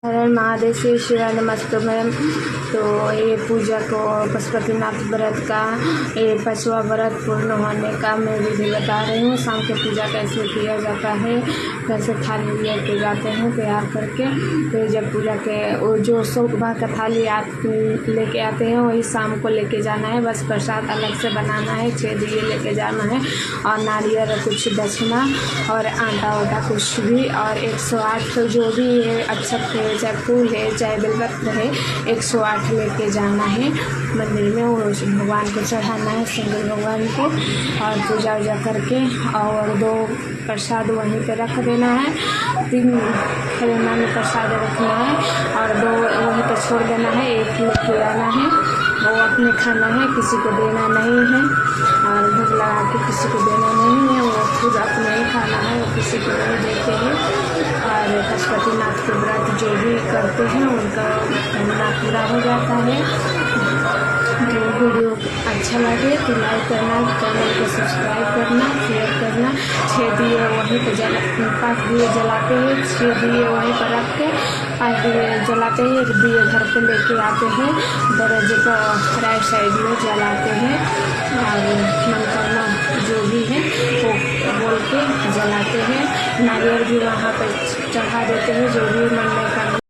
हर हर महादेव श्री शिवाय नमस्तुभ्यं। तो ये पूजा को पशुपतिनाथ व्रत का ये 5वां व्रत पूर्ण होने का मैं विधि बता रही हूँ। शाम की पूजा कैसे किया जाता है, कैसे थाली लेके जाते हैं तैयार करके। तो जब पूजा के वो जो सुबह का थाली आप लेके आते हैं वही शाम को लेके जाना है। बस प्रसाद अलग से बनाना है, 6 दिए लेके जाना है और नारियल कुछ दक्षिणा और आटा वाटा कुछ भी और 108 जो भी है अक्षत है, चाहे फूल है, चाहे बेलपत्र है, 108 लेके जाना है मंदिर में। वो भगवान को चढ़ाना है, शंकर भगवान को, और पूजा वूजा करके और 2 प्रसाद वहीं पे रख देना है। 3 खरेना में प्रसाद रखना है और 2 वहीं पर छोड़ देना है। 1 लेके आना है, वो अपने खाना है, किसी को देना नहीं है और भोग लगा के किसी को देना नहीं है। वो खुद अपने ही खाना है, वो किसी को नहीं देते हैं। और पशुपतिनाथ के व्रत जो भी करते हैं उनका करना पूरा हो जाता है। तो वीडियो अच्छा लगे तो लाइक करना, चैनल को सब्सक्राइब करना, शेयर करना। 6 दिए वहीं पर 5 दिए जलाते हैं, 6 दिए वहीं पर रख के 5 दिए जलाते हैं। 1 दिए घर पे लेके आते हैं, दरवाजे पर राइट साइड में जलाते हैं और मनोकामना जो भी है वो बोल के जलाते हैं। नारियल भी वहाँ पर चढ़ा देते हैं, जो भी मन में